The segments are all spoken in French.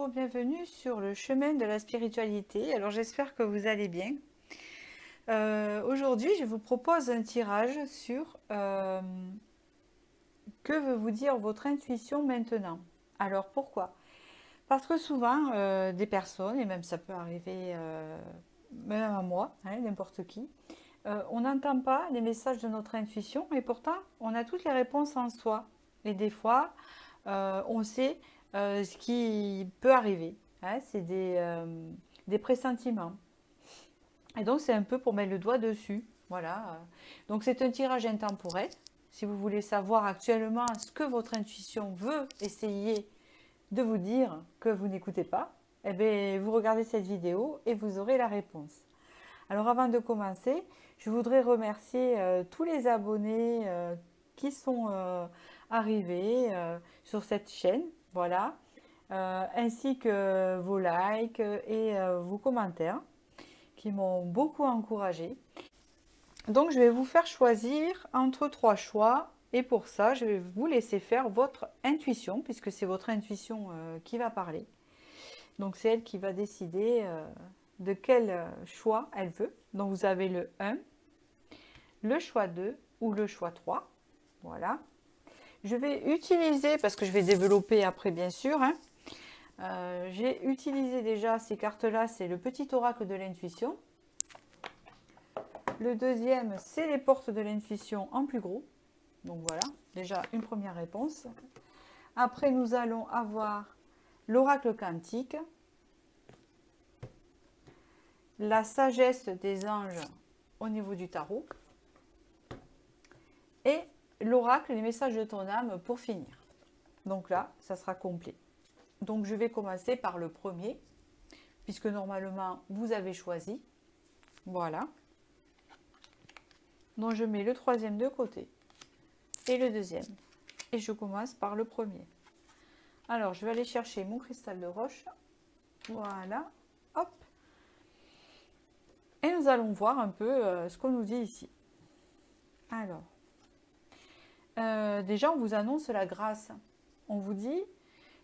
bonjour, bienvenue sur le chemin de la spiritualité. Alors j'espère que vous allez bien. Aujourd'hui, je vous propose un tirage sur que veut vous dire votre intuition maintenant. Alors pourquoi? Parce que souvent, des personnes, et même ça peut arriver même à moi, hein, n'importe qui, on n'entend pas les messages de notre intuition et pourtant on a toutes les réponses en soi. Et des fois, on sait ce qui peut arriver, hein, c'est des pressentiments. Et donc c'est un peu pour mettre le doigt dessus. Voilà. Donc c'est un tirage intemporel. Si vous voulez savoir actuellement ce que votre intuition veut essayer de vous dire que vous n'écoutez pas, eh bien, vous regardez cette vidéo et vous aurez la réponse. Alors avant de commencer, je voudrais remercier tous les abonnés qui sont arrivés sur cette chaîne, voilà, ainsi que vos likes et vos commentaires qui m'ont beaucoup encouragé. Donc je vais vous faire choisir entre 3 choix et pour ça je vais vous laisser faire votre intuition puisque c'est votre intuition qui va parler. Donc c'est elle qui va décider de quel choix elle veut. Donc vous avez le 1, le choix 2 ou le choix 3. Voilà. Je vais utiliser, parce que je vais développer après bien sûr, hein, j'ai utilisé déjà ces cartes-là, c'est le petit oracle de l'intuition. Le deuxième, c'est les portes de l'intuition en plus gros. Donc voilà, déjà une première réponse. Après, nous allons avoir l'oracle quantique, la sagesse des anges au niveau du tarot et l'oracle, les messages de ton âme pour finir. Donc là, ça sera complet. Donc je vais commencer par le premier, puisque normalement vous avez choisi. Voilà. Donc je mets le troisième de côté et le deuxième. Et je commence par le premier. Alors je vais aller chercher mon cristal de roche. Voilà. Hop. Et nous allons voir un peu ce qu'on nous dit ici. Alors, déjà on vous annonce la grâce. On vous dit,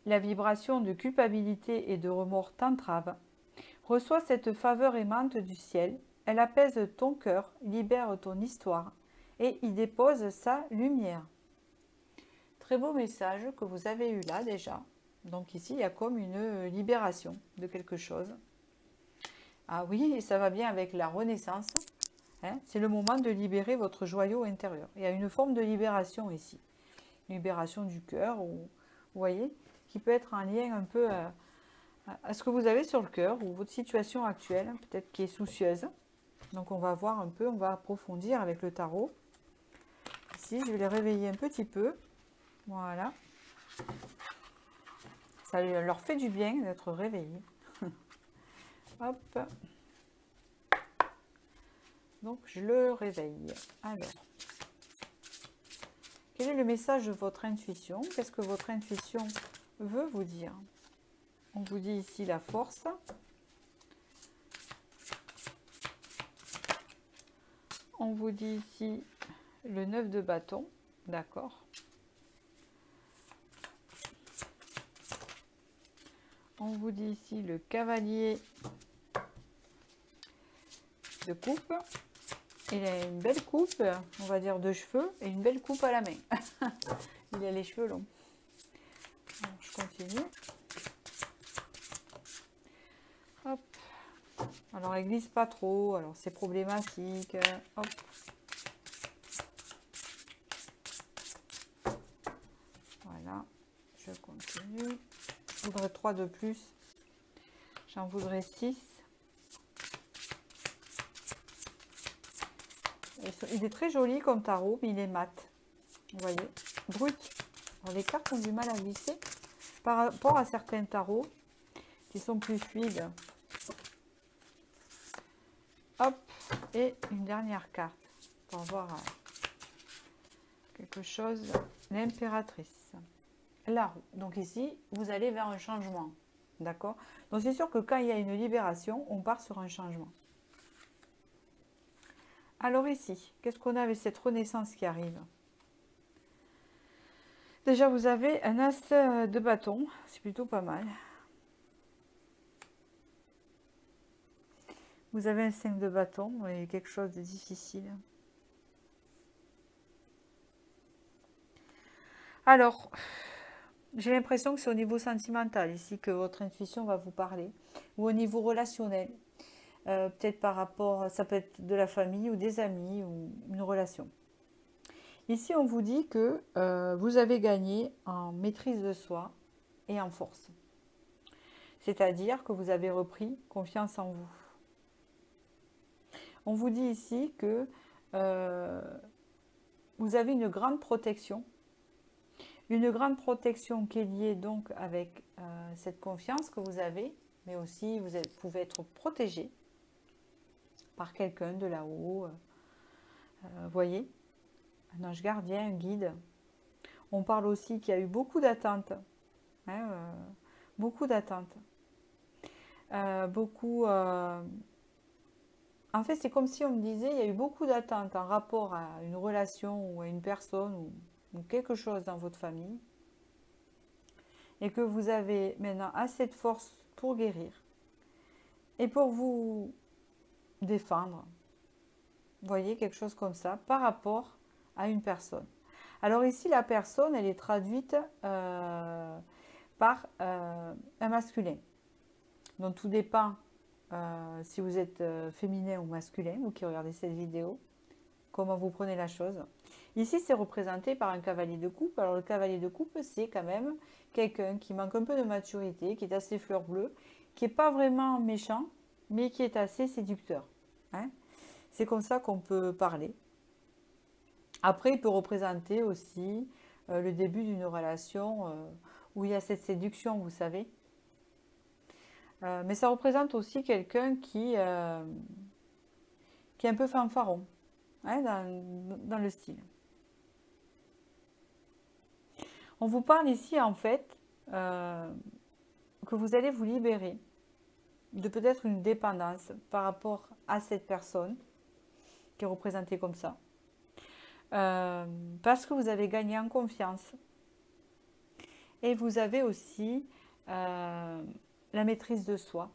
la vibration de culpabilité et de remords t'entrave. Reçois cette faveur aimante du ciel. Elle apaise ton cœur, libère ton histoire et y dépose sa lumière. Très beau message que vous avez eu là déjà. Donc ici, il y a comme une libération de quelque chose. Ah oui, et ça va bien avec la renaissance. Hein, c'est le moment de libérer votre joyau intérieur. Il y a une forme de libération ici. Libération du cœur, ou, vous voyez, qui peut être en lien un peu à ce que vous avez sur le cœur ou votre situation actuelle, peut-être qui est soucieuse. Donc on va voir un peu, on va approfondir avec le tarot. Ici, je vais les réveiller un petit peu. Voilà. Ça leur fait du bien d'être réveillés. Hop. Donc je le réveille. Alors, quel est le message de votre intuition? Qu'est-ce que votre intuition veut vous dire? On vous dit ici la force. On vous dit ici le 9 de bâton. D'accord. On vous dit ici le cavalier de coupe. Il a une belle coupe, on va dire de cheveux, et une belle coupe à la main. Il a les cheveux longs. Alors, je continue. Hop. Alors, elle glisse pas trop, alors c'est problématique. Hop. Voilà, je continue. Je voudrais 3 de plus. J'en voudrais 6. Il est très joli comme tarot, mais il est mat. Vous voyez, brut. Alors, les cartes ont du mal à glisser par rapport à certains tarots qui sont plus fluides. Hop, et une dernière carte pour voir quelque chose. L'impératrice. La roue. Donc ici, vous allez vers un changement. D'accord? Donc c'est sûr que quand il y a une libération, on part sur un changement. Alors ici, qu'est-ce qu'on a avec cette renaissance qui arrive? Déjà, vous avez un as de bâton, c'est plutôt pas mal. Vous avez un 5 de bâton et quelque chose de difficile. Alors, j'ai l'impression que c'est au niveau sentimental ici que votre intuition va vous parler, ou au niveau relationnel. Peut-être par rapport, ça peut être de la famille ou des amis ou une relation. Ici, on vous dit que vous avez gagné en maîtrise de soi et en force. C'est-à-dire que vous avez repris confiance en vous. On vous dit ici que euh, vous avez une grande protection. Une grande protection qui est liée donc avec cette confiance que vous avez, mais aussi vous pouvez être protégé par quelqu'un de là-haut. Voyez, un ange gardien, un guide. On parle aussi qu'il y a eu beaucoup d'attentes. Hein, beaucoup d'attentes. Beaucoup. En fait, c'est comme si on me disait il y a eu beaucoup d'attentes en rapport à une relation ou à une personne ou quelque chose dans votre famille. Et que vous avez maintenant assez de force pour guérir et pour vous défendre. Vous voyez, quelque chose comme ça par rapport à une personne. Alors ici, la personne, elle est traduite par un masculin. Donc tout dépend si vous êtes féminin ou masculin, vous qui regardez cette vidéo, comment vous prenez la chose. Ici, c'est représenté par un cavalier de coupe. Alors le cavalier de coupe, c'est quand même quelqu'un qui manque un peu de maturité, qui est assez fleur bleue, qui n'est pas vraiment méchant, mais qui est assez séducteur. Hein, c'est comme ça qu'on peut parler. Après, il peut représenter aussi le début d'une relation où il y a cette séduction, vous savez. Mais ça représente aussi quelqu'un qui est un peu fanfaron, hein, dans le style. On vous parle ici, en fait, que vous allez vous libérer de peut-être une dépendance par rapport à cette personne qui est représentée comme ça. Parce que vous avez gagné en confiance. Et vous avez aussi la maîtrise de soi.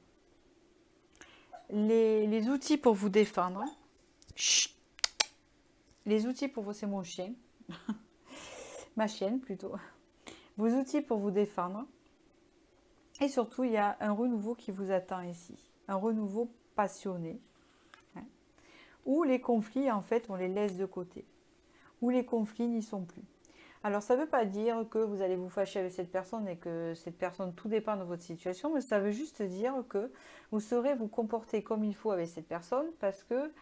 Les outils pour vous défendre. Chut. Les outils pour vous... C'est mon chien. Ma chienne, plutôt. Vos outils pour vous défendre. Et surtout, il y a un renouveau qui vous attend ici. Un renouveau passionné. Hein, où les conflits, en fait, on les laisse de côté. Où les conflits n'y sont plus. Alors, ça ne veut pas dire que vous allez vous fâcher avec cette personne et que cette personne, tout dépend de votre situation, mais ça veut juste dire que vous saurez vous comporter comme il faut avec cette personne parce que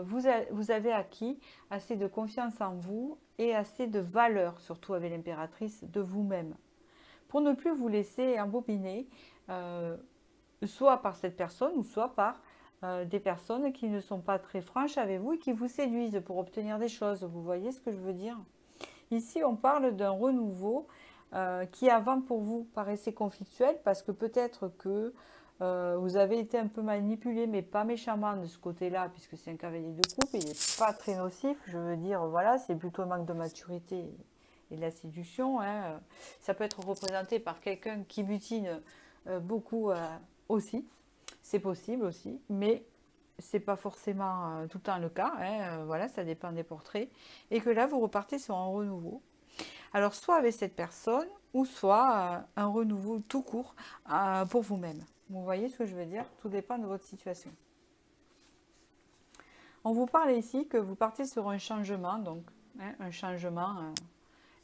vous avez acquis assez de confiance en vous et assez de valeur, surtout avec l'impératrice, de vous-même, pour ne plus vous laisser embobiner, soit par cette personne ou soit par des personnes qui ne sont pas très franches avec vous et qui vous séduisent pour obtenir des choses. Vous voyez ce que je veux dire ? Ici, on parle d'un renouveau qui avant pour vous paraissait conflictuel parce que peut-être que vous avez été un peu manipulé, mais pas méchamment de ce côté-là, puisque c'est un cavalier de coupe, il n'est pas très nocif, je veux dire, voilà, c'est plutôt un manque de maturité et de la séduction. Hein. Ça peut être représenté par quelqu'un qui butine beaucoup aussi, c'est possible aussi, mais c'est pas forcément tout le temps le cas, hein, voilà, ça dépend des portraits, et que là vous repartez sur un renouveau. Alors soit avec cette personne, ou soit un renouveau tout court pour vous-même. Vous voyez ce que je veux dire? Tout dépend de votre situation. On vous parle ici que vous partez sur un changement, donc hein, un changement,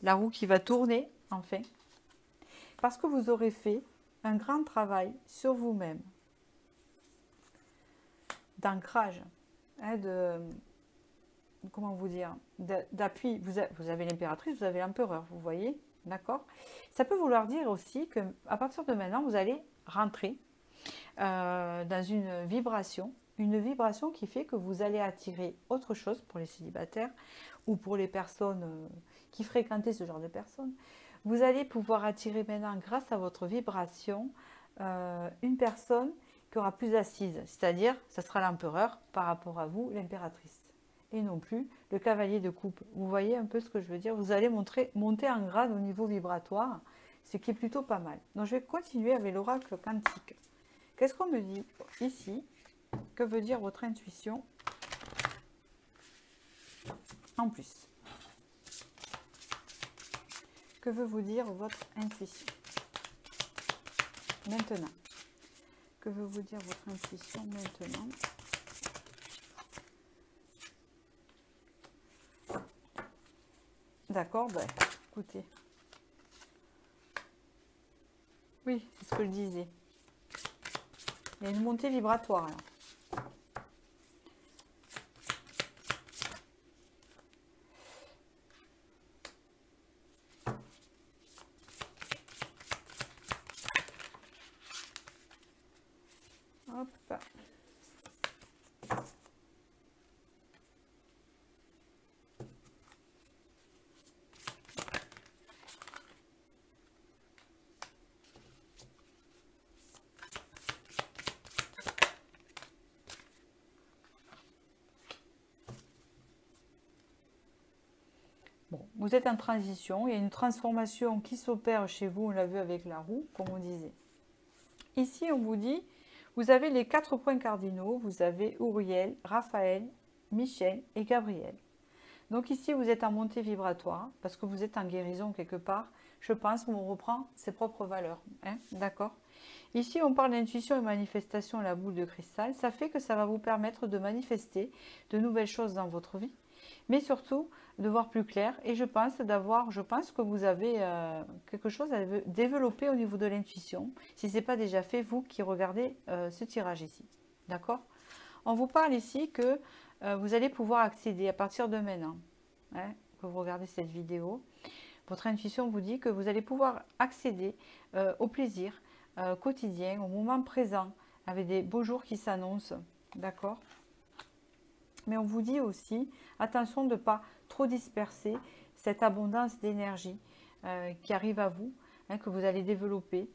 la roue qui va tourner, enfin, parce que vous aurez fait un grand travail sur vous-même, d'ancrage, hein, comment vous dire, d'appui. Vous avez l'impératrice, vous avez l'empereur, vous voyez, d'accord? Ça peut vouloir dire aussi que à partir de maintenant, vous allez rentrer dans une vibration qui fait que vous allez attirer autre chose pour les célibataires ou pour les personnes qui fréquentent ce genre de personnes. Vous allez pouvoir attirer maintenant, grâce à votre vibration, une personne qui aura plus assise, c'est-à-dire, ça sera l'empereur par rapport à vous, l'impératrice, et non plus le cavalier de coupe. Vous voyez un peu ce que je veux dire? Vous allez monter en grade au niveau vibratoire, ce qui est plutôt pas mal. Donc je vais continuer avec l'oracle quantique. Qu'est-ce qu'on me dit ici? Que veut dire votre intuition en plus? Que veut vous dire votre intuition maintenant? Que veut vous dire votre intuition maintenant? D'accord, ben, écoutez. Oui, c'est ce que je disais. Il y a une montée vibratoire là. Hop. Bon, vous êtes en transition, il y a une transformation qui s'opère chez vous, on l'a vu avec la roue, comme on disait. Ici, on vous dit, vous avez les 4 points cardinaux, vous avez Uriel, Raphaël, Michel et Gabriel. Donc ici, vous êtes en montée vibratoire, parce que vous êtes en guérison quelque part. Je pense qu'on reprend ses propres valeurs, hein, d'accord? Ici, on parle d'intuition et manifestation, la boule de cristal. Ça fait que ça va vous permettre de manifester de nouvelles choses dans votre vie, mais surtout de voir plus clair. Et je pense que vous avez quelque chose à développer au niveau de l'intuition. Si ce n'est pas déjà fait, vous qui regardez ce tirage ici, d'accord? On vous parle ici que vous allez pouvoir accéder à partir de maintenant, hein, que vous regardez cette vidéo. Votre intuition vous dit que vous allez pouvoir accéder au plaisir quotidien, au moment présent, avec des beaux jours qui s'annoncent, d'accord? Mais on vous dit aussi, attention de ne pas trop disperser cette abondance d'énergie qui arrive à vous, hein, que vous allez développer.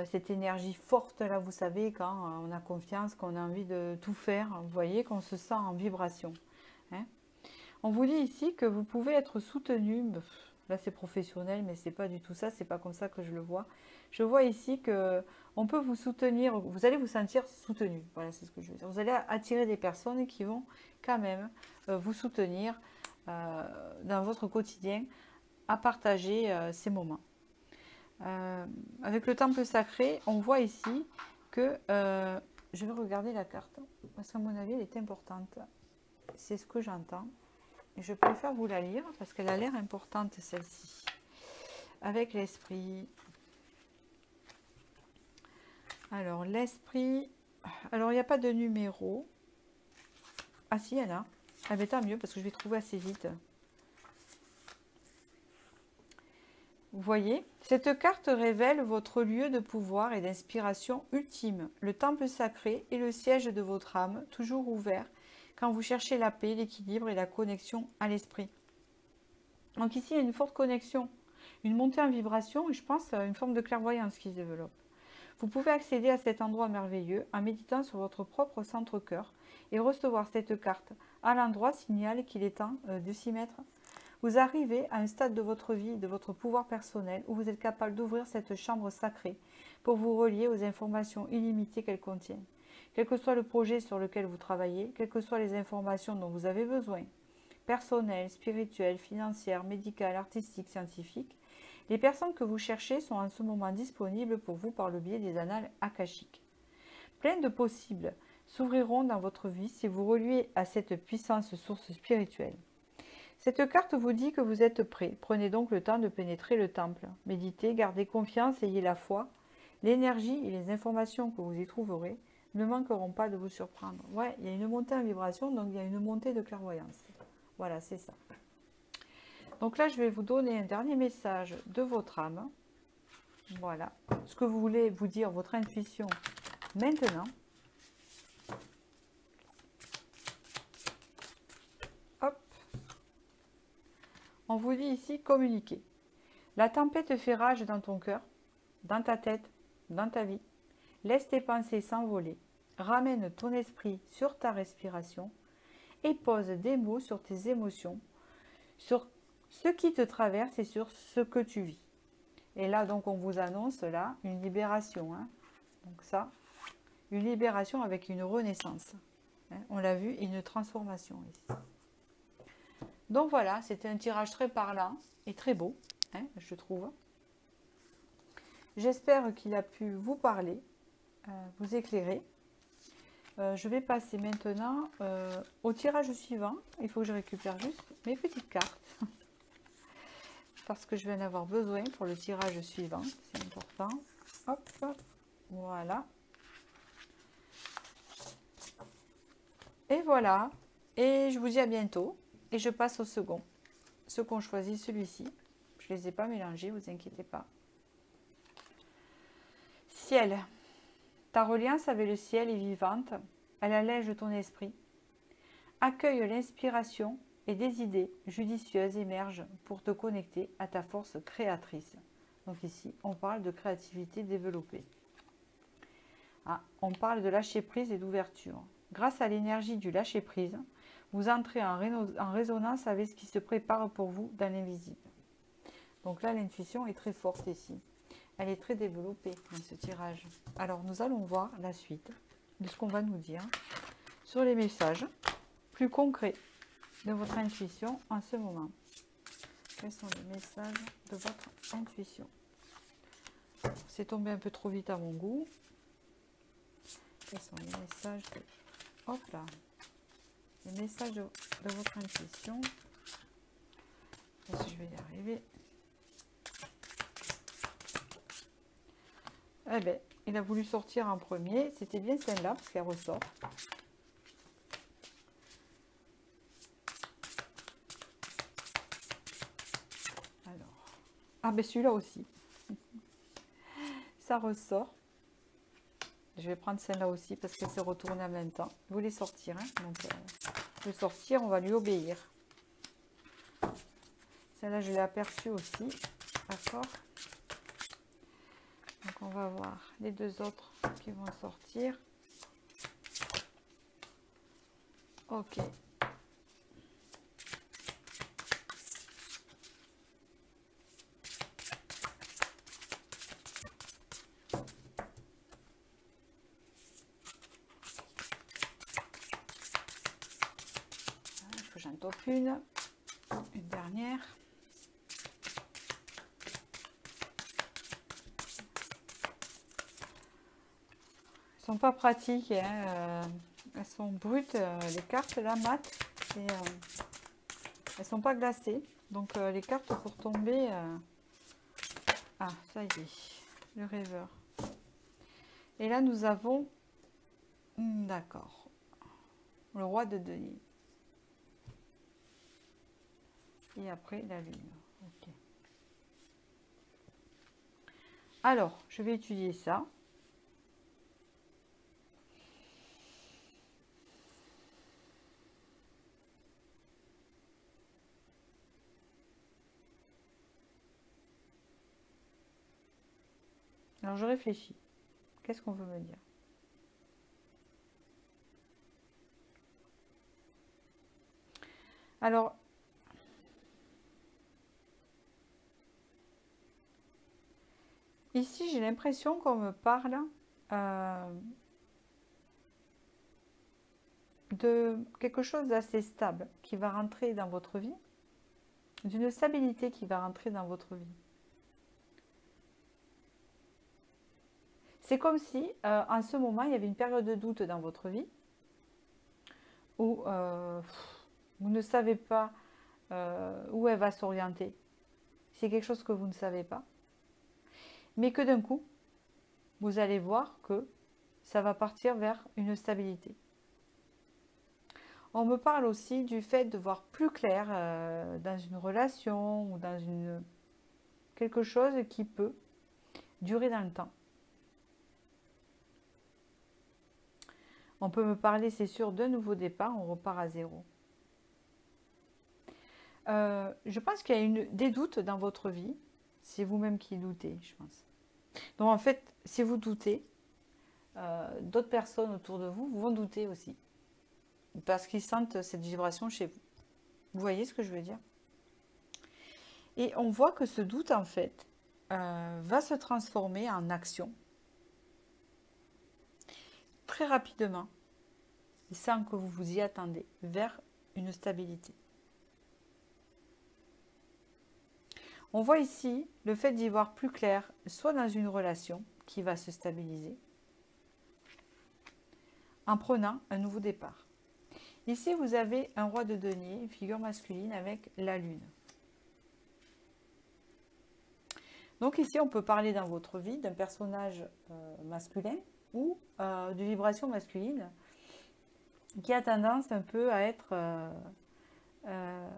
Cette énergie forte, là, vous savez, quand on a confiance, qu'on a envie de tout faire, vous voyez, qu'on se sent en vibration. Hein. On vous dit ici que vous pouvez être soutenu, là c'est professionnel, mais c'est pas du tout ça, c'est pas comme ça que je le vois. Je vois ici que on peut vous soutenir, vous allez vous sentir soutenu, voilà, c'est ce que je veux dire. Vous allez attirer des personnes qui vont quand même vous soutenir dans votre quotidien à partager ces moments. Avec le temple sacré, on voit ici que, je vais regarder la carte, parce qu'à mon avis, elle est importante. C'est ce que j'entends. Et je préfère vous la lire, parce qu'elle a l'air importante, celle-ci. Avec l'esprit. Alors, l'esprit... Alors, il n'y a pas de numéro. Ah si, il y en a. Ah ben tant mieux, parce que je vais trouver assez vite. Vous voyez, cette carte révèle votre lieu de pouvoir et d'inspiration ultime. Le temple sacré est le siège de votre âme, toujours ouvert, quand vous cherchez la paix, l'équilibre et la connexion à l'esprit. Donc ici, il y a une forte connexion, une montée en vibration et je pense une forme de clairvoyance qui se développe. Vous pouvez accéder à cet endroit merveilleux en méditant sur votre propre centre-cœur et recevoir cette carte à l'endroit signale qu'il est temps de s'y mettre. Vous arrivez à un stade de votre vie, de votre pouvoir personnel, où vous êtes capable d'ouvrir cette chambre sacrée pour vous relier aux informations illimitées qu'elle contient. Quel que soit le projet sur lequel vous travaillez, quelles que soient les informations dont vous avez besoin, personnelles, spirituelles, financières, médicales, artistiques, scientifiques, les personnes que vous cherchez sont en ce moment disponibles pour vous par le biais des annales akashiques. Plein de possibles s'ouvriront dans votre vie si vous reliez à cette puissance source spirituelle. Cette carte vous dit que vous êtes prêt. Prenez donc le temps de pénétrer le temple. Méditez, gardez confiance, ayez la foi. L'énergie et les informations que vous y trouverez ne manqueront pas de vous surprendre. Ouais, il y a une montée en vibration, donc il y a une montée de clairvoyance. Voilà, c'est ça. Donc là, je vais vous donner un dernier message de votre âme. Voilà. Ce que vous voulez vous dire, votre intuition, maintenant. Hop. On vous dit ici, communiquer. La tempête fait rage dans ton cœur, dans ta tête, dans ta vie. Laisse tes pensées s'envoler. Ramène ton esprit sur ta respiration et pose des mots sur tes émotions, sur ce qui te traverse et sur ce que tu vis. Et là, donc, on vous annonce là une libération. Hein. Donc ça, une libération avec une renaissance. Hein, on l'a vu, une transformation ici. Donc voilà, c'était un tirage très parlant et très beau, hein, je trouve. J'espère qu'il a pu vous parler, vous éclairer. Je vais passer maintenant au tirage suivant. Il faut que je récupère juste mes petites cartes. Parce que je vais en avoir besoin pour le tirage suivant. C'est important. Hop, voilà. Et voilà. Et je vous dis à bientôt. Et je passe au second. Ceux qu'on choisit, celui-ci. Je ne les ai pas mélangés, vous inquiétez pas. Ciel. Ta reliance avec le ciel est vivante. Elle allège ton esprit. Accueille l'inspiration et des idées judicieuses émergent pour te connecter à ta force créatrice. Donc ici, on parle de créativité développée. Ah, on parle de lâcher prise et d'ouverture. Grâce à l'énergie du lâcher prise, vous entrez en résonance avec ce qui se prépare pour vous dans l'invisible. Donc là, l'intuition est très forte ici. Elle est très développée dans ce tirage. Alors, nous allons voir la suite de ce qu'on va nous dire sur les messages plus concrets de votre intuition en ce moment. Quels sont les messages de votre intuition? C'est tombé un peu trop vite à mon goût. Quels sont les messages de... Hop là. Les messages de votre intuition. Est-ce que je vais y arriver? Eh bien, il a voulu sortir en premier. C'était bien celle-là, parce qu'elle ressort. Alors. Ah, ben celui-là aussi. Ça ressort. Je vais prendre celle-là aussi, parce qu'elle s'est retournée en même temps. Vous voulez sortir, hein? Donc, le sortir, on va lui obéir. Celle-là, je l'ai aperçue aussi. D'accord. Donc, on va voir les deux autres qui vont sortir. Ok. Est-ce que j'en top une dernière. Elles sont pas pratiques, hein, elles sont brutes, les cartes là mat, et elles sont pas glacées, donc les cartes pour tomber. Ah, ça y est, le rêveur. Et là nous avons, d'accord, le roi de denier. Et après la lune. Ok. Alors, je vais étudier ça. Alors, je réfléchis. Qu'est-ce qu'on veut me dire? Alors, ici, j'ai l'impression qu'on me parle de quelque chose d'assez stable qui va rentrer dans votre vie, d'une stabilité qui va rentrer dans votre vie. C'est comme si, en ce moment, il y avait une période de doute dans votre vie où vous ne savez pas où elle va s'orienter. C'est quelque chose que vous ne savez pas. Mais que d'un coup, vous allez voir que ça va partir vers une stabilité. On me parle aussi du fait de voir plus clair dans une relation ou dans quelque chose qui peut durer dans le temps. On peut me parler, c'est sûr, d'un nouveau départ, on repart à zéro. Je pense qu'il y a des doutes dans votre vie. C'est vous-même qui doutez, je pense. Donc en fait, si vous doutez, d'autres personnes autour de vous vont douter aussi. Parce qu'ils sentent cette vibration chez vous. Vous voyez ce que je veux dire? Et on voit que ce doute, en fait, va se transformer en action. Très rapidement. sans que vous vous y attendez, vers une stabilité. On voit ici le fait d'y voir plus clair, soit dans une relation qui va se stabiliser, en prenant un nouveau départ. Ici, vous avez un roi de denier, une figure masculine avec la lune. Donc ici, on peut parler dans votre vie d'un personnage masculin ou de vibration masculine qui a tendance un peu à être dans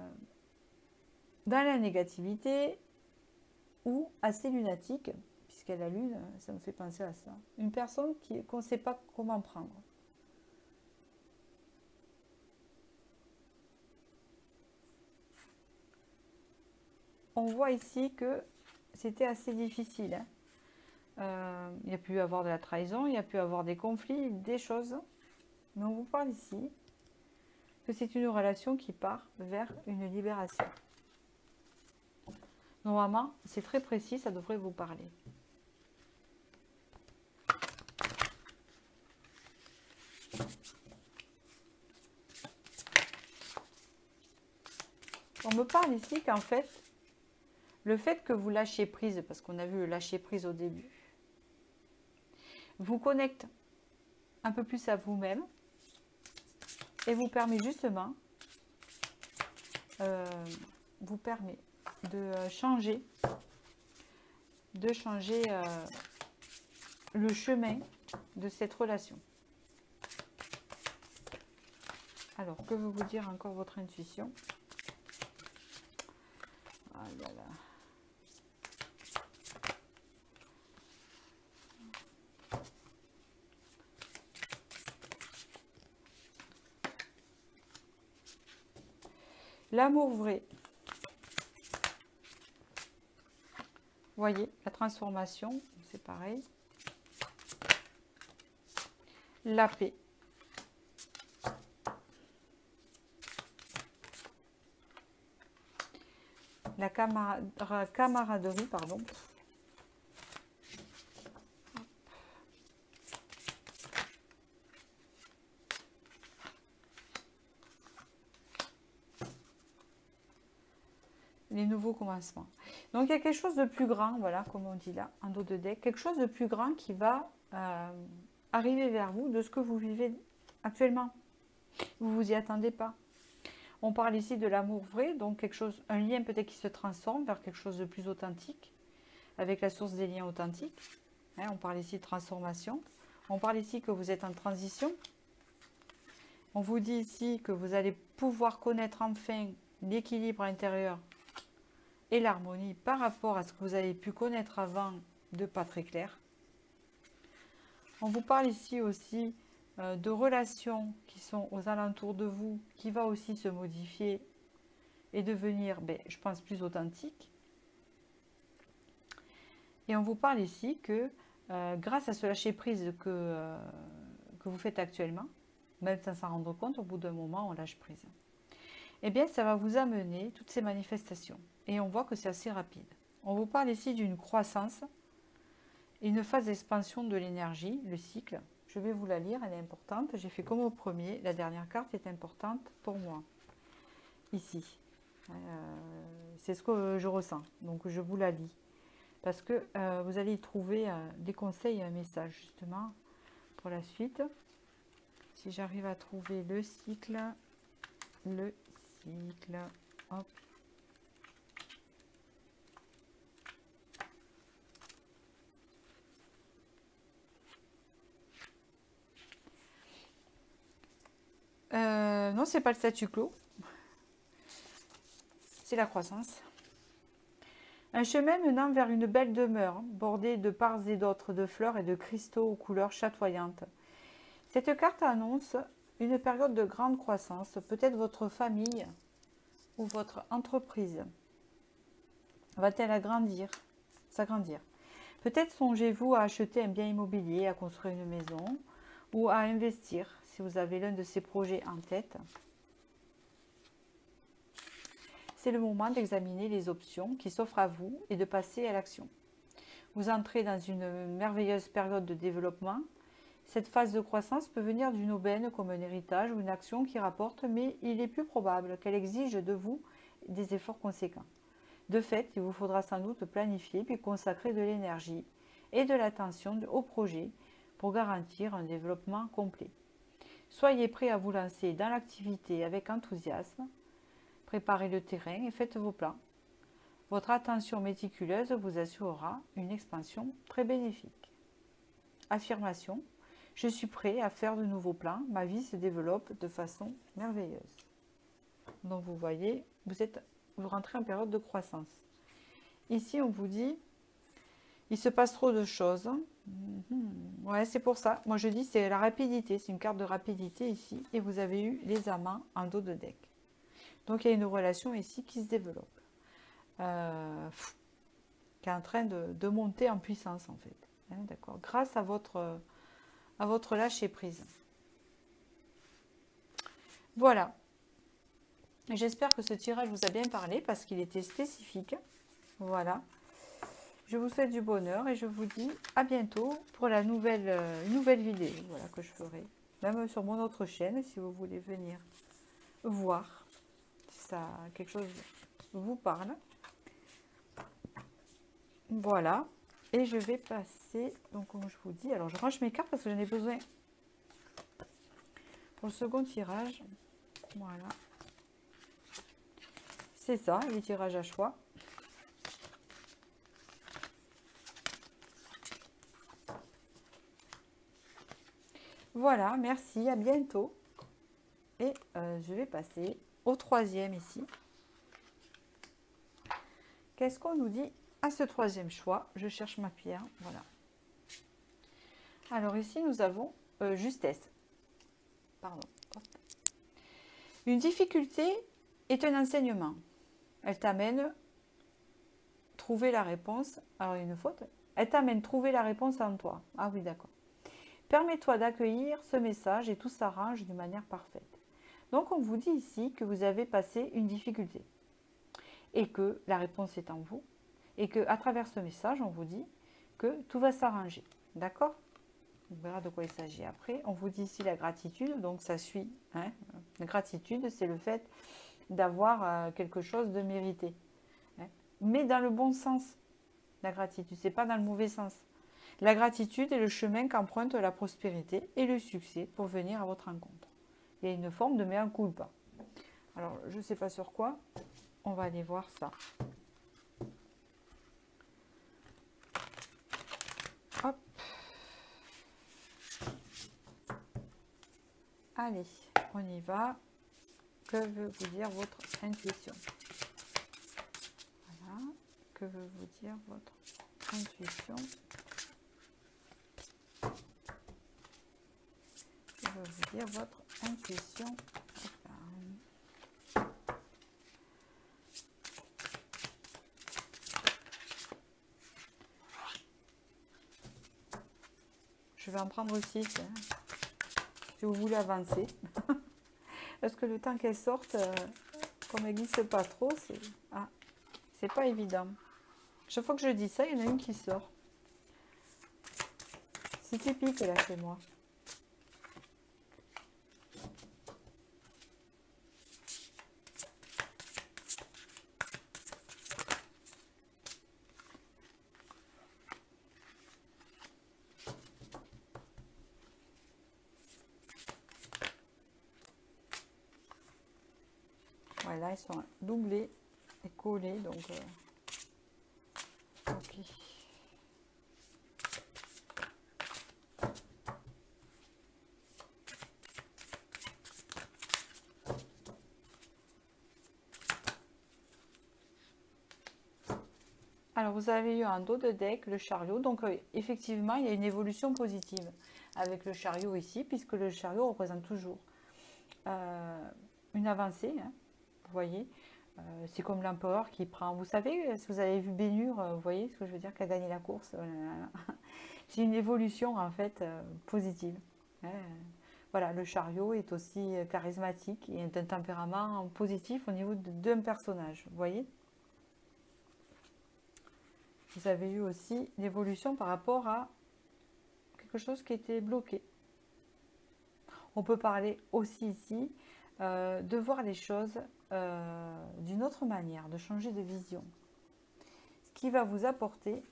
la négativité ou assez lunatique, puisqu'elle a la lune, ça me fait penser à ça. Une personne qu'on ne sait pas comment prendre. On voit ici que c'était assez difficile. Il y a pu y avoir de la trahison, il y a pu y avoir des conflits, des choses. Mais on vous parle ici que c'est une relation qui part vers une libération. Normalement, c'est très précis, ça devrait vous parler. On me parle ici qu'en fait, le fait que vous lâchez prise, parce qu'on a vu le lâcher prise au début, vous connecte un peu plus à vous-même et vous permet justement vous permet de changer le chemin de cette relation. Alors, que veut vous dire encore votre intuition? Ah là là. L'amour vrai. Voyez, la transformation, c'est pareil. La paix. La camaraderie, pardon. Les nouveaux commencements. Donc il y a quelque chose de plus grand, voilà, comme on dit là, en dos de deck, quelque chose de plus grand qui va arriver vers vous de ce que vous vivez actuellement. Vous ne vous y attendez pas. On parle ici de l'amour vrai, donc quelque chose, un lien peut-être qui se transforme vers quelque chose de plus authentique, avec la source des liens authentiques. Hein, on parle ici de transformation. On parle ici que vous êtes en transition. On vous dit ici que vous allez pouvoir connaître enfin l'équilibre intérieur et l'harmonie par rapport à ce que vous avez pu connaître avant de pas très clair. On vous parle ici aussi de relations qui sont aux alentours de vous, qui va aussi se modifier et devenir, je pense, plus authentique. Et on vous parle ici que grâce à ce lâcher-prise que vous faites actuellement, même sans s'en rendre compte, au bout d'un moment, on lâche prise. Eh bien, ça va vous amener toutes ces manifestations. Et on voit que c'est assez rapide. On vous parle ici d'une croissance, une phase d'expansion de l'énergie, le cycle. Je vais vous la lire, elle est importante. J'ai fait comme au premier. La dernière carte est importante pour moi. Ici. C'est ce que je ressens. Donc, je vous la lis. Parce que vous allez y trouver des conseils et un message, justement, pour la suite. Si j'arrive à trouver le cycle, hop. Non, c'est pas le statu quo. C'est la croissance. Un chemin menant vers une belle demeure, bordée de part et d'autre de fleurs et de cristaux aux couleurs chatoyantes. Cette carte annonce une période de grande croissance, peut-être votre famille ou votre entreprise va-t-elle s'agrandir. Peut-être songez-vous à acheter un bien immobilier, à construire une maison ou à investir si vous avez l'un de ces projets en tête. C'est le moment d'examiner les options qui s'offrent à vous et de passer à l'action. Vous entrez dans une merveilleuse période de développement Cette phase de croissance peut venir d'une aubaine comme un héritage ou une action qui rapporte, mais il est plus probable qu'elle exige de vous des efforts conséquents. De fait, il vous faudra sans doute planifier puis consacrer de l'énergie et de l'attention au projet pour garantir un développement complet. Soyez prêt à vous lancer dans l'activité avec enthousiasme, préparez le terrain et faites vos plans. Votre attention méticuleuse vous assurera une expansion très bénéfique. Affirmation. Je suis prêt à faire de nouveaux plans. Ma vie se développe de façon merveilleuse. Donc vous voyez, vous rentrez en période de croissance. Ici, on vous dit, il se passe trop de choses. Ouais, c'est pour ça. Moi, je dis, c'est la rapidité. C'est une carte de rapidité ici. Et vous avez eu les amants en dos de deck. Donc, il y a une relation ici qui se développe. Qui est en train de monter en puissance, en fait. Hein, d'accord. Grâce à votre lâcher prise. Voilà. J'espère que ce tirage vous a bien parlé parce qu'il était spécifique. Voilà. Je vous souhaite du bonheur et je vous dis à bientôt pour une nouvelle vidéo, voilà, que je ferai. Même sur mon autre chaîne, si vous voulez venir voir si ça quelque chose vous parle. Voilà. Et je vais passer, donc comme je vous dis, alors je range mes cartes parce que j'en ai besoin pour le second tirage. Voilà. C'est ça, les tirages à choix. Voilà, merci, à bientôt. Et je vais passer au troisième ici. Qu'est-ce qu'on nous dit à ce troisième choix? Je cherche ma pierre, voilà. Alors ici, nous avons justesse. Pardon. Une difficulté est un enseignement. Elle t'amène à trouver la réponse. Alors, il y a une faute. Elle t'amène à trouver la réponse en toi. Ah oui, d'accord. Permets-toi d'accueillir ce message et tout s'arrange d'une manière parfaite. Donc, on vous dit ici que vous avez passé une difficulté et que la réponse est en vous et qu'à travers ce message, on vous dit que tout va s'arranger. D'accord? On verra de quoi il s'agit après. On vous dit ici la gratitude, donc ça suit. Hein. La gratitude, c'est le fait d'avoir quelque chose de mérité. Hein. Mais dans le bon sens, la gratitude, c'est pas dans le mauvais sens. La gratitude est le chemin qu'emprunte la prospérité et le succès pour venir à votre rencontre. Il y a une forme de mea culpa. Alors, je ne sais pas sur quoi. On va aller voir ça. Hop. Allez, on y va. Que veut vous dire votre intuition? Voilà. Que veut vous dire votre intuition? Que veut vous dire votre intuition? Je vais en prendre 6, hein, si vous voulez avancer. Parce que le temps qu'elle sorte, comme elle glisse pas trop, c'est pas évident. Chaque fois que je dis ça, il y en a une qui sort. C'est typique là chez moi. Voilà, ils sont doublés et collés, donc ok. Alors vous avez eu un dos de deck, le chariot, donc effectivement il y a une évolution positive avec le chariot ici, puisque le chariot représente toujours une avancée, hein. Vous voyez, c'est comme l'empereur qui prend, vous savez, si vous avez vu Bénur, vous voyez ce que je veux dire, qui a gagné la course, c'est une évolution en fait positive. Hein. Voilà, le chariot est aussi charismatique et un tempérament positif au niveau d'un personnage, vous voyez. Vous avez eu aussi l'évolution par rapport à quelque chose qui était bloqué. On peut parler aussi ici de voir les choses d'une autre manière, de changer de vision. Ce qui va vous apporter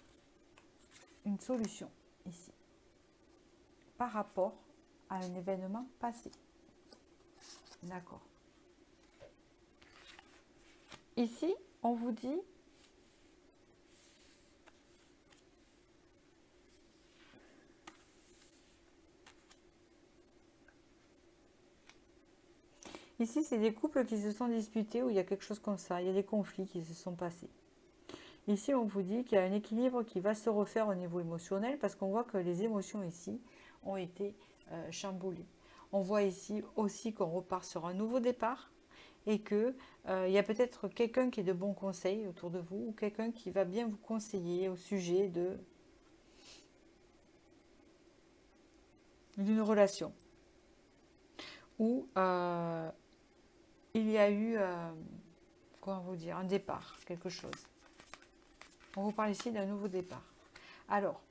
une solution ici, par rapport à un événement passé. D'accord. Ici, on vous dit ici, c'est des couples qui se sont disputés, où il y a quelque chose comme ça, il y a des conflits qui se sont passés. Ici, on vous dit qu'il y a un équilibre qui va se refaire au niveau émotionnel, parce qu'on voit que les émotions ici ont été chamboulées. On voit ici aussi qu'on repart sur un nouveau départ, et qu'il y a peut-être quelqu'un qui est de bons conseils autour de vous, ou quelqu'un qui va bien vous conseiller au sujet d'une relation, où il y a eu, comment vous dire, un départ, quelque chose. On vous parle ici d'un nouveau départ. Alors,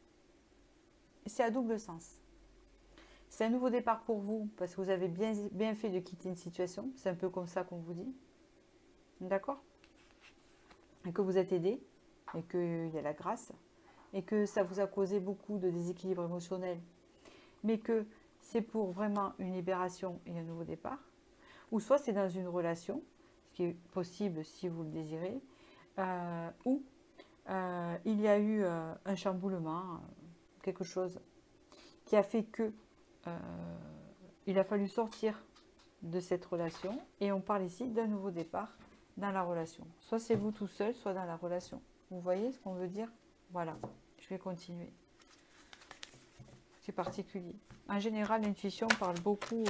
c'est à double sens. C'est un nouveau départ pour vous, parce que vous avez bien fait de quitter une situation. C'est un peu comme ça qu'on vous dit. D'accord? Et que vous êtes aidé, et qu'il y a la grâce, et que ça vous a causé beaucoup de déséquilibre émotionnel, mais que c'est pour vraiment une libération et un nouveau départ. Ou soit c'est dans une relation, ce qui est possible si vous le désirez, ou il y a eu un chamboulement, quelque chose qui a fait que il a fallu sortir de cette relation, et on parle ici d'un nouveau départ dans la relation. Soit c'est vous tout seul, soit dans la relation. Vous voyez ce qu'on veut dire? Voilà, je vais continuer. C'est particulier. En général, l'intuition parle beaucoup,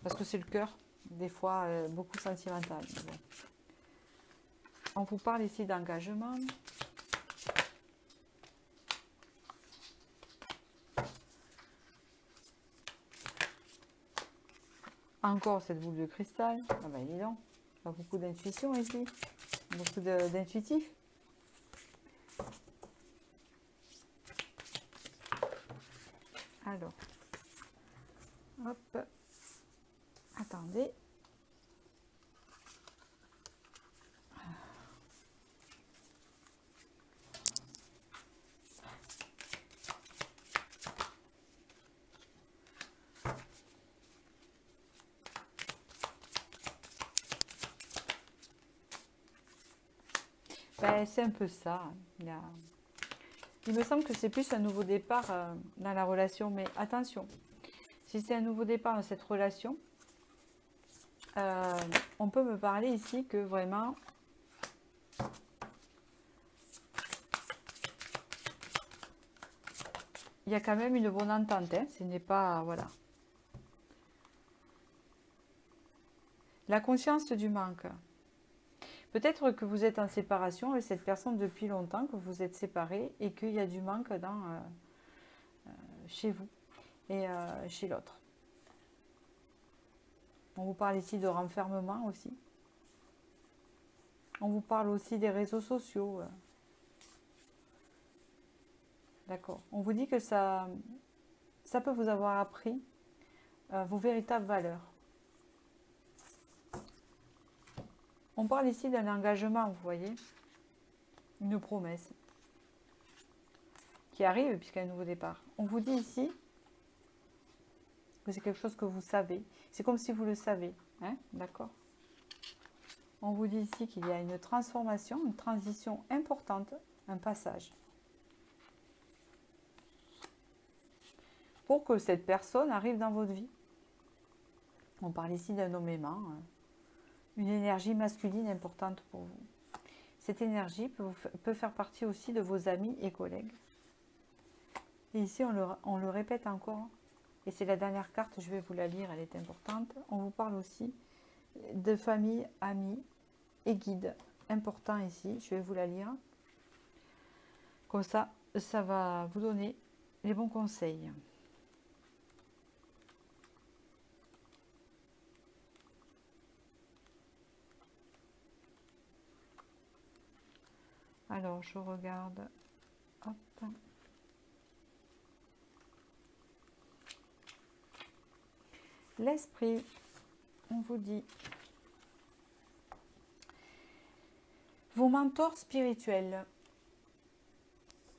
parce que c'est le cœur, des fois beaucoup sentimental. Bon. On vous parle ici d'engagement. Encore cette boule de cristal. Ah ben dis donc, pas beaucoup d'intuition ici. Beaucoup d'intuitif. Alors, hop, attendez. Ben, c'est un peu ça. Il me semble que c'est plus un nouveau départ dans la relation, mais attention, si c'est un nouveau départ dans cette relation, on peut me parler ici que vraiment, il y a quand même une bonne entente, hein, ce n'est pas, voilà. La conscience du manque. Peut-être que vous êtes en séparation avec cette personne depuis longtemps, que vous êtes séparés, et qu'il y a du manque chez vous et chez l'autre. On vous parle ici de renfermement aussi. On vous parle aussi des réseaux sociaux. D'accord. On vous dit que ça peut vous avoir appris vos véritables valeurs. On parle ici d'un engagement, vous voyez, une promesse qui arrive puisqu'il y a un nouveau départ. On vous dit ici que c'est quelque chose que vous savez. C'est comme si vous le savez, hein, d'accord? On vous dit ici qu'il y a une transformation, une transition importante, un passage. Pour que cette personne arrive dans votre vie. On parle ici d'un nommément, une énergie masculine importante pour vous. Cette énergie peut faire partie aussi de vos amis et collègues. Et ici, on le répète encore, et c'est la dernière carte, je vais vous la lire, elle est importante. On vous parle aussi de famille, amis et guides. Important ici, je vais vous la lire. Comme ça, ça va vous donner les bons conseils. Alors, je regarde. Hop. L'esprit, on vous dit. Vos mentors spirituels.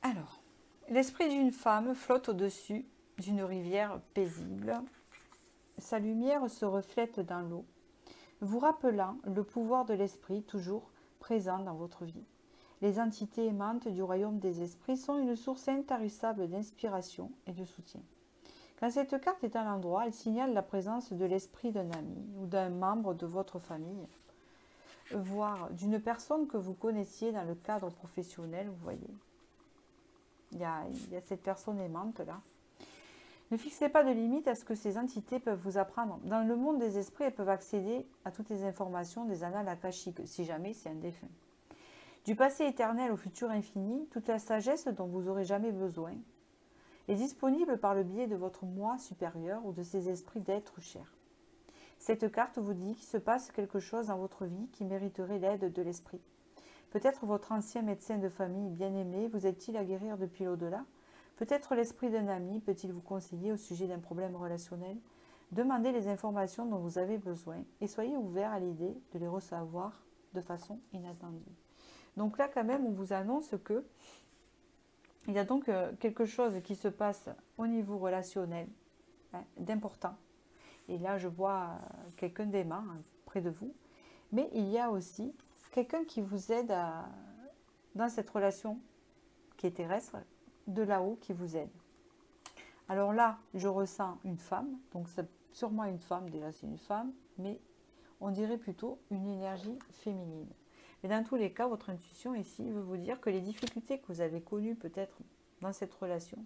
Alors, l'esprit d'une femme flotte au-dessus d'une rivière paisible. Sa lumière se reflète dans l'eau, vous rappelant le pouvoir de l'esprit toujours présent dans votre vie. Les entités aimantes du royaume des esprits sont une source intarissable d'inspiration et de soutien. Quand cette carte est à l'endroit, elle signale la présence de l'esprit d'un ami ou d'un membre de votre famille, voire d'une personne que vous connaissiez dans le cadre professionnel, vous voyez. Il y a cette personne aimante là. Ne fixez pas de limite à ce que ces entités peuvent vous apprendre. Dans le monde des esprits, elles peuvent accéder à toutes les informations des annales akashiques, si jamais c'est un défunt. Du passé éternel au futur infini, toute la sagesse dont vous n'aurez jamais besoin est disponible par le biais de votre moi supérieur ou de ces esprits d'êtres chers. Cette carte vous dit qu'il se passe quelque chose dans votre vie qui mériterait l'aide de l'esprit. Peut-être votre ancien médecin de famille bien-aimé vous aide-t-il à guérir depuis l'au-delà. Peut-être l'esprit d'un ami peut-il vous conseiller au sujet d'un problème relationnel. Demandez les informations dont vous avez besoin et soyez ouvert à l'idée de les recevoir de façon inattendue. Donc là, quand même, on vous annonce que il y a donc quelque chose qui se passe au niveau relationnel, hein, d'important. Et là, je vois quelqu'un d'aimant près de vous. Mais il y a aussi quelqu'un qui vous aide dans cette relation qui est terrestre, de là-haut qui vous aide. Alors là, je ressens une femme, donc c'est sûrement une femme, déjà c'est une femme, mais on dirait plutôt une énergie féminine. Mais dans tous les cas, votre intuition ici veut vous dire que les difficultés que vous avez connues peut-être dans cette relation,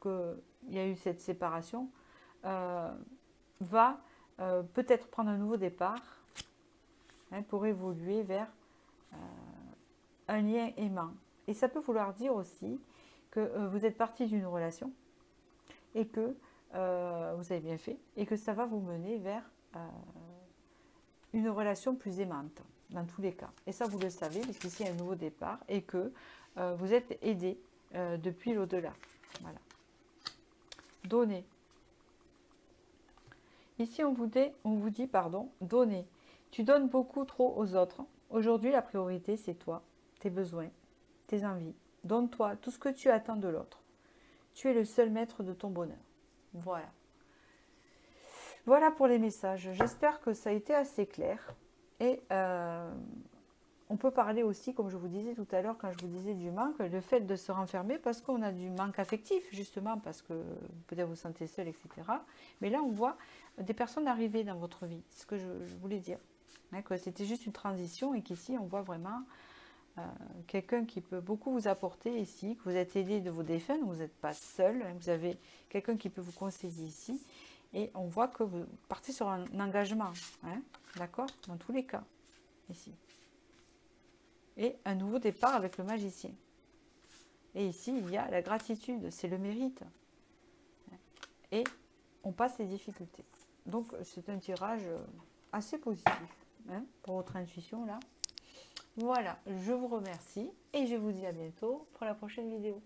qu'il y a eu cette séparation, va peut-être prendre un nouveau départ, hein, pour évoluer vers un lien aimant. Et ça peut vouloir dire aussi que vous êtes parti d'une relation et que vous avez bien fait et que ça va vous mener vers une relation plus aimante dans tous les cas. Et ça, vous le savez, puisqu'ici, il y a un nouveau départ et que vous êtes aidé depuis l'au-delà. Voilà. Donner. Ici, on vous dit, donner. Tu donnes beaucoup trop aux autres. Aujourd'hui, la priorité, c'est toi, tes besoins, tes envies. Donne-toi tout ce que tu attends de l'autre. Tu es le seul maître de ton bonheur. Voilà. Voilà pour les messages. J'espère que ça a été assez clair. Et on peut parler aussi, comme je vous disais tout à l'heure, quand je vous disais du manque, le fait de se renfermer parce qu'on a du manque affectif, justement, parce que peut-être vous vous sentez seul, etc. Mais là, on voit des personnes arriver dans votre vie. C'est ce que je voulais dire. Hein, que c'était juste une transition et qu'ici, on voit vraiment quelqu'un qui peut beaucoup vous apporter ici, que vous êtes aidé de vos défunts, vous n'êtes pas seul, hein, vous avez quelqu'un qui peut vous conseiller ici. Et on voit que vous partez sur un engagement, hein, d'accord, dans tous les cas, ici. Et un nouveau départ avec le magicien. Et ici, il y a la gratitude, c'est le mérite. Et on passe les difficultés. Donc, c'est un tirage assez positif, hein, pour votre intuition, là. Voilà, je vous remercie et je vous dis à bientôt pour la prochaine vidéo.